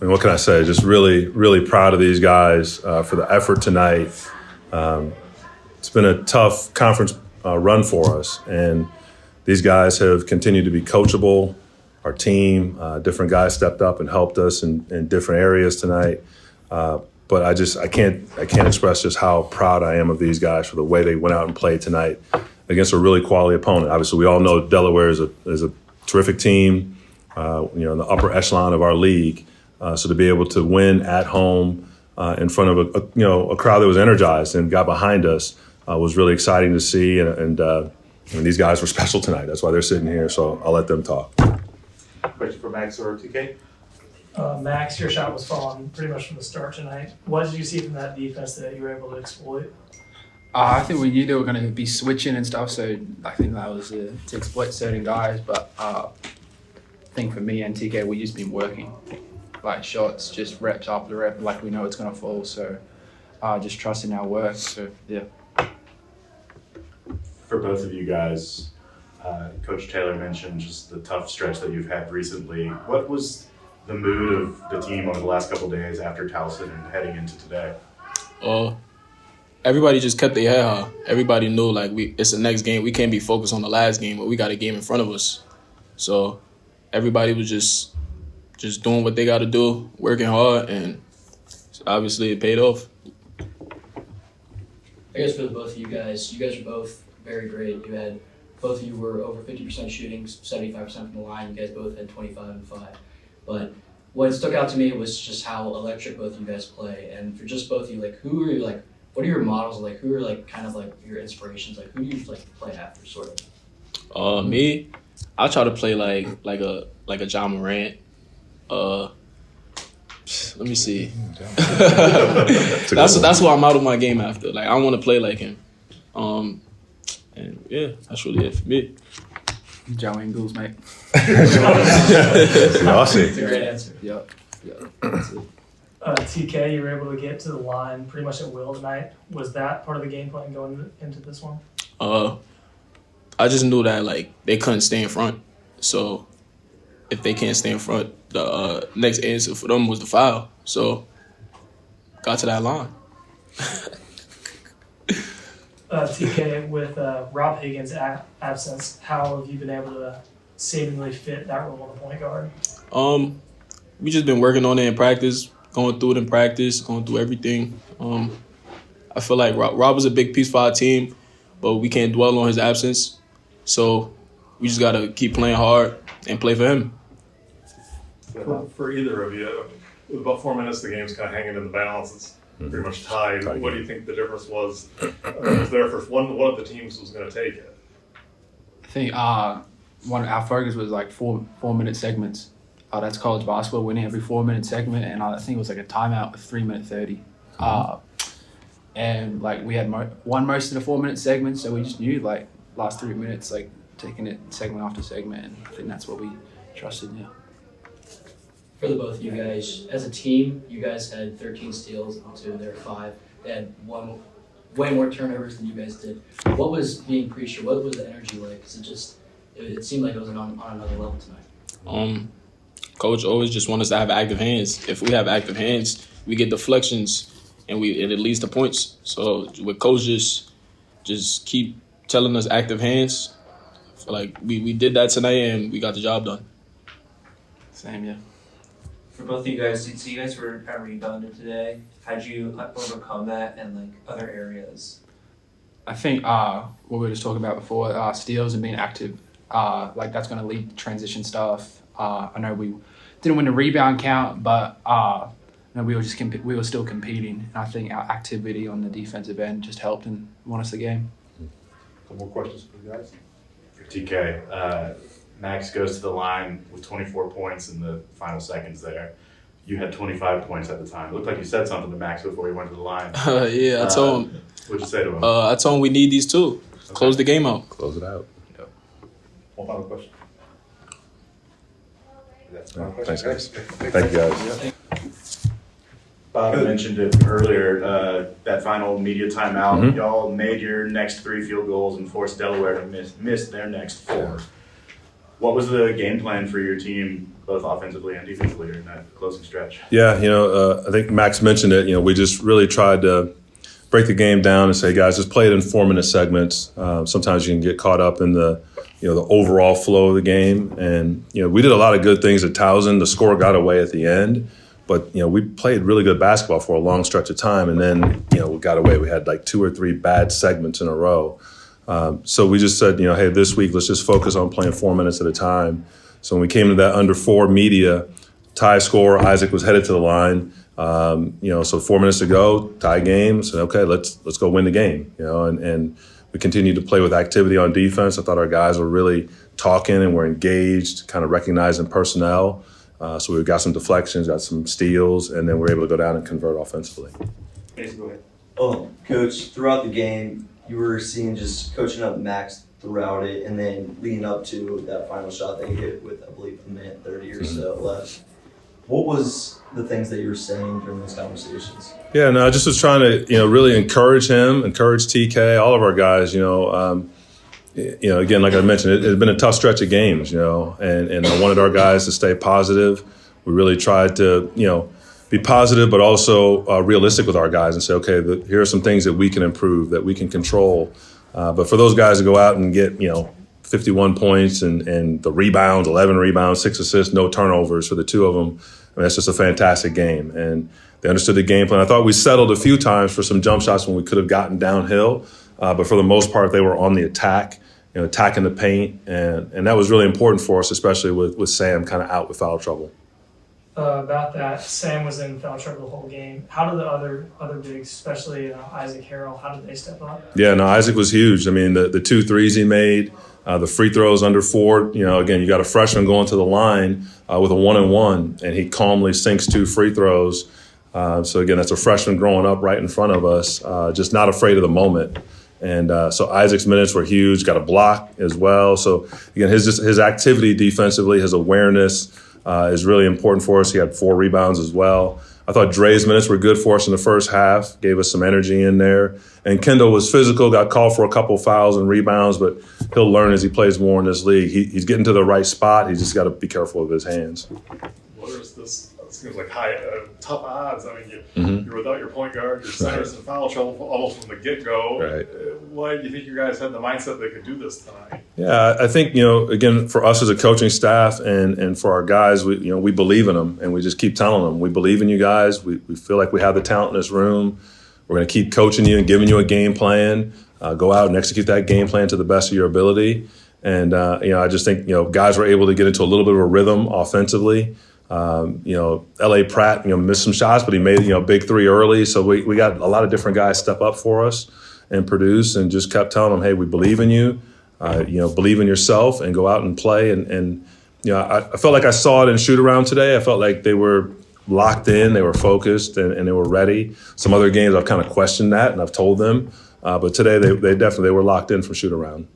mean, what can I say? Just really, really proud of these guys for the effort tonight. It's been a tough conference run for us, and these guys have continued to be coachable. Our team, different guys stepped up and helped us in different areas tonight. But I can't express just how proud I am of these guys for the way they went out and played tonight against a really quality opponent. Obviously, we all know Delaware is a terrific team, in the upper echelon of our league. So to be able to win at home in front of a crowd that was energized and got behind us was really exciting to see. And these guys were special tonight. That's why they're sitting here. So I'll let them talk. Question for Max or TK? Max, your shot was falling pretty much from the start tonight. What did you see from that defense that you were able to exploit? I think we knew they were going to be switching and stuff, so I think that was to exploit certain guys. But I think for me and TK, we just been working, like shots, just reps after rep, like we know it's going to fall. So just trusting our work. So yeah. For both of you guys, Coach Taylor mentioned just the tough stretch that you've had recently. What was the mood of the team over the last couple of days after Towson and heading into today? Everybody just kept their head high. Everybody knew it's the next game. We can't be focused on the last game, but we got a game in front of us. So everybody was just doing what they got to do, working hard, and obviously it paid off. I guess for the both of you guys are both very great. Both of you were over 50% shooting, 75% from the line. You guys both had 25 and 5. But what stuck out to me was just how electric both of you guys play. And for just both of you, who are you, what are your models? Who are kind of your inspirations? Who do you play after, sort of? Me, I try to play like a John Morant. Let me see. That's what I model my game after. I want to play like him. And yeah, that's really it for me. Joe Ingles, mate. Awesome. That's a great answer. Yep. TK, you were able to get to the line pretty much at will tonight. Was that part of the game plan going into this one? I just knew that they couldn't stay in front. So if they can't stay in front, the next answer for them was the foul. So got to that line. TK, with Rob Higgins' absence, how have you been able to seemingly fit that role on the point guard? We just been working on it in practice, going through it in practice, going through everything. I feel like Rob was a big piece for our team, but we can't dwell on his absence. So we just got to keep playing hard and play for him. For either of you, with about 4 minutes, the game's kind of hanging in the balance. It's pretty much tied. What do you think the difference was? Was there for one of the teams was going to take it? I think one of our focus was 4-minute segments. That's college basketball, winning every 4-minute segment, and I think it was a timeout with 3:30. And we had won most of the 4-minute segments, so we just knew last 3 minutes, taking it segment after segment, and I think that's what we trusted. Yeah. For the both of you guys, as a team, you guys had 13 steals to their 5. They had way more turnovers than you guys did. What was being pre-show? What was the energy like? Because it seemed like it was on another level tonight. Coach always just wants us to have active hands. If we have active hands, we get deflections, and it leads to points. So with Coach just keep telling us active hands, I feel like we did that tonight, and we got the job done. Same, yeah. For both of you guys, so you guys were kind of redundant today. How'd you overcome that and other areas? I think what we were just talking about before, steals and being active, that's going to lead to transition stuff. I know we didn't win the rebound count, but we were still competing. And I think our activity on the defensive end just helped and won us the game. Couple more questions for you guys. For TK, Max goes to the line with 24 points in the final seconds there. You had 25 points at the time. It looked like you said something to Max before he went to the line. Yeah, I told him. What'd you say to him? I told him we need these too. Okay. Close the game out. Close it out. Yep. One final question. Thanks, guys. Thank you, guys. Bob mentioned it earlier, that final media timeout. Mm-hmm. Y'all made your next 3 field goals and forced Delaware to miss their next 4. What was the game plan for your team both offensively and defensively in that closing stretch. Yeah, I think Max mentioned it. We just really tried to break the game down and say, guys, just play it in 4-minute segments. Sometimes you can get caught up in the overall flow of the game. And, we did a lot of good things at Towson. The score got away at the end. But, we played really good basketball for a long stretch of time. And then, we got away. We had like 2 or 3 bad segments in a row. So we just said, hey, this week, let's just focus on playing 4 minutes at a time. So when we came to that under 4 media, tie score, Isaac was headed to the line. So 4 minutes to go, tie game. So, okay, let's go win the game, and we continued to play with activity on defense. I thought our guys were really talking and were engaged, kind of recognizing personnel. So we got some deflections, got some steals, and then we were able to go down and convert offensively. Mason, go ahead. Coach, throughout the game, you were seeing just coaching up Max throughout it, and then leading up to that final shot that you hit with, I believe, a minute 30 or so left. What was the things that you were saying during those conversations? Yeah, no, I just was trying to, really encourage him, encourage TK, all of our guys, again, like I mentioned, it had been a tough stretch of games, and I wanted our guys to stay positive. We really tried to, be positive, but also realistic with our guys and say, okay, here are some things that we can improve, that we can control. But for those guys to go out and get, 51 points and the rebounds, 11 rebounds, 6 assists, no turnovers for the 2 of them, that's just a fantastic game. And they understood the game plan. I thought we settled a few times for some jump shots when we could have gotten downhill. But for the most part, they were on the attack, attacking the paint. And that was really important for us, especially with Sam kind of out with foul trouble. About that, Sam was in foul trouble the whole game. How did the other bigs, especially Isaac Harrell, how did they step up? Yeah, no, Isaac was huge. I mean, the 2 threes he made, the free throws under 4. Again, you got a freshman going to the line with a 1-and-1, and he calmly sinks 2 free throws. So again, that's a freshman growing up right in front of us, just not afraid of the moment. And so Isaac's minutes were huge. Got a block as well. So again, his activity defensively, his awareness is really important for us. He had 4 rebounds as well. I thought Dre's minutes were good for us in the first half, gave us some energy in there. And Kendall was physical, got called for a couple fouls and rebounds, but he'll learn as he plays more in this league. He's getting to the right spot. He's just got to be careful of his hands. What is this? It seems like tough odds. I mean, you're without your point guard, your center's in foul trouble almost from the get-go. Right. Why do you think you guys had the mindset they could do this tonight? Yeah, I think, again, for us as a coaching staff and for our guys, we believe in them, and we just keep telling them, we believe in you guys. We feel like we have the talent in this room. We're going to keep coaching you and giving you a game plan. Go out and execute that game plan to the best of your ability. And, I just think, guys were able to get into a little bit of a rhythm offensively. L.A. Pratt, missed some shots, but he made, a big 3 early. So we got a lot of different guys step up for us and produce, and just kept telling them, hey, we believe in you, believe in yourself, and go out and play. And I felt like I saw it in shoot around today. I felt like they were locked in, they were focused, and they were ready. Some other games I've kind of questioned that, and I've told them. But today they definitely were locked in for shoot around.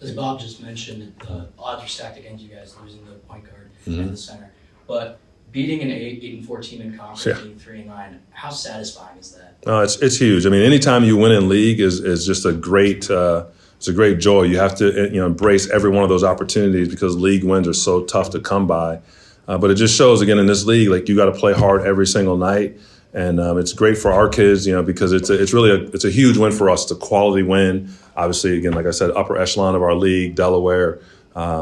As Bob just mentioned, the odds are stacked against you guys losing the point guard and the center. But beating an 8-4 team in conference, being 3-9, how satisfying is that? It's huge. I mean, anytime you win in league is just a great it's a great joy. You have to embrace every one of those opportunities because league wins are so tough to come by. But it just shows again in this league, like you got to play hard every single night, and it's great for our kids, because it's really a huge win for us. It's a quality win. Obviously, again, like I said, upper echelon of our league, Delaware.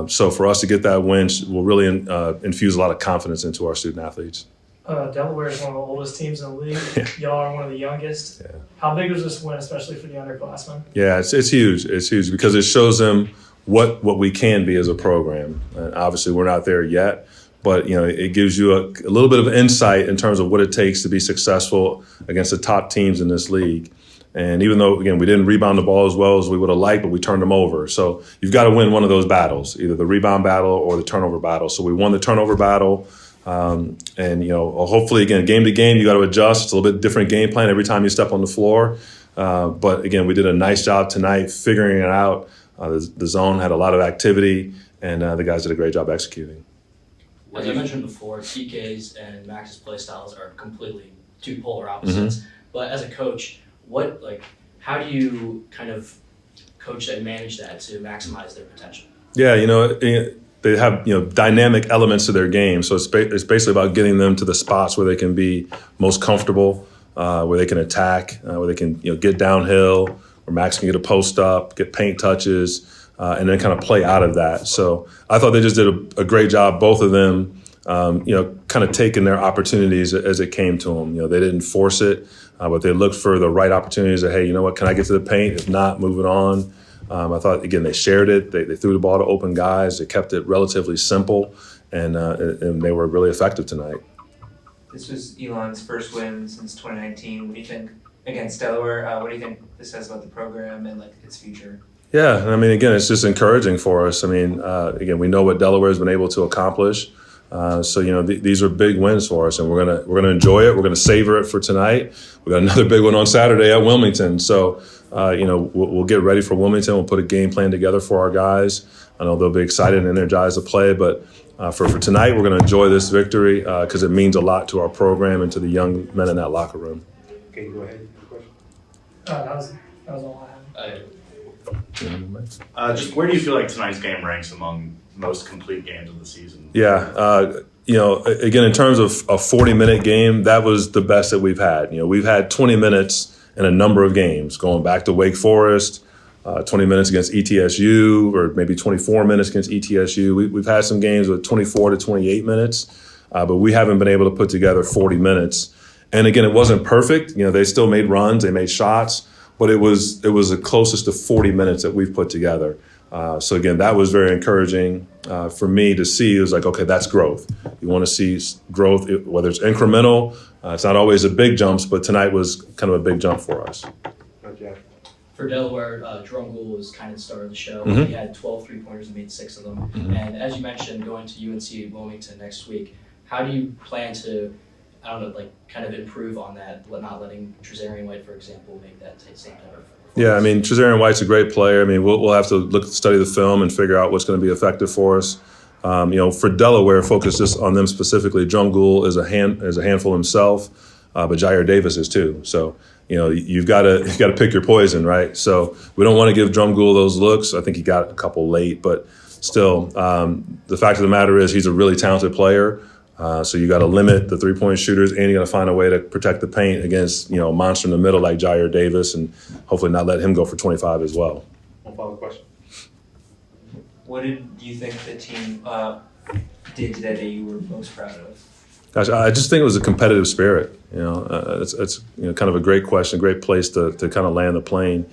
So for us to get that win will really infuse a lot of confidence into our student athletes. Delaware is one of the oldest teams in the league. Y'all are one of the youngest. Yeah. How big was this win, especially for the underclassmen? Yeah, it's huge. It's huge because it shows them what we can be as a program. And obviously, we're not there yet, but it gives you a little bit of insight in terms of what it takes to be successful against the top teams in this league. And even though, again, we didn't rebound the ball as well as we would have liked, but we turned them over. So you've got to win one of those battles, either the rebound battle or the turnover battle. So we won the turnover battle. And, hopefully, again, game to game, you got to adjust. It's a little bit different game plan every time you step on the floor. But, again, we did a nice job tonight figuring it out. The zone had a lot of activity, and the guys did a great job executing. As I mentioned before, TK's and Max's play styles are completely 2 polar opposites. But as a coach, how do you kind of coach and manage that to maximize their potential? Yeah, they have dynamic elements to their game. So it's basically about getting them to the spots where they can be most comfortable, where they can attack, where they can get downhill, where Max can get a post up, get paint touches, and then kind of play out of that. So I thought they just did a great job, both of them. Kind of taking their opportunities as it came to them. They didn't force it, but they looked for the right opportunities. That, hey, you know what? Can I get to the paint? If not, moving on. I thought, again, they shared it. They threw the ball to open guys. They kept it relatively simple, and they were really effective tonight. This was Elon's first win since 2019. What do you think against Delaware? What do you think this says about the program and like its future? Yeah, and I mean, again, it's just encouraging for us. I mean, again, we know what Delaware's been able to accomplish. So these are big wins for us, and we're gonna enjoy it. We're gonna savor it for tonight. We got another big one on Saturday at Wilmington. So we'll get ready for Wilmington. We'll put a game plan together for our guys. I know they'll be excited and energized to play, but for tonight, we're gonna enjoy this victory because it means a lot to our program and to the young men in that locker room. Okay, go ahead. Question. That was all I had. Just where do you feel like tonight's game ranks among most complete games of the season? Yeah, again, in terms of a 40-minute game, that was the best that we've had. We've had 20 minutes in a number of games, going back to Wake Forest, 20 minutes against ETSU, or maybe 24 minutes against ETSU. We've had some games with 24 to 28 minutes, but we haven't been able to put together 40 minutes. And again, it wasn't perfect. They still made runs, they made shots, but it was the closest to 40 minutes that we've put together. So again, that was very encouraging for me to see. It was like, okay, that's growth. You want to see growth, whether it's incremental. It's not always a big jumps, but tonight was kind of a big jump for us. Okay. For Delaware, Drumgoole was kind of the star of the show. Mhm. He had 12 three-pointers and made 6 of them. Mhm. And as you mentioned, going to UNC Wilmington next week, how do you plan to, kind of improve on that, not letting Trezarian White, for example, make that same type of performance? Yeah, I mean, Trezarian White's a great player. I mean, we'll have to study the film and figure out what's going to be effective for us. For Delaware, focus just on them specifically. Drumgoole is a handful himself, but Jair Davis is too. So you've got to pick your poison, right? So we don't want to give Drumgoole those looks. I think he got a couple late, but still, the fact of the matter is he's a really talented player. So you got to limit the three-point shooters, and you got to find a way to protect the paint against a monster in the middle like Jair Davis, and hopefully not let him go for 25 as well. One follow-up question. What did you think the team did today that you were most proud of? Gosh, I just think it was a competitive spirit. It's kind of a great question, great place to kind of land the plane.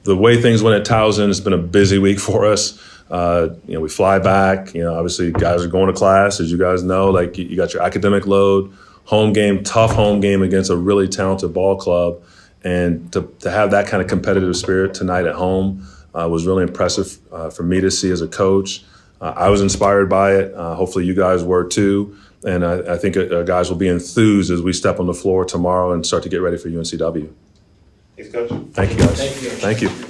The way things went at Towson, it's been a busy week for us. We fly back. Obviously, guys are going to class, as you guys know. Like you got your academic load, home game, tough home game against a really talented ball club, and to have that kind of competitive spirit tonight at home was really impressive for me to see as a coach. I was inspired by it. Hopefully, you guys were too. And I think guys will be enthused as we step on the floor tomorrow and start to get ready for UNCW. Thanks, Coach. Thank you, guys. Thank you. Thank you.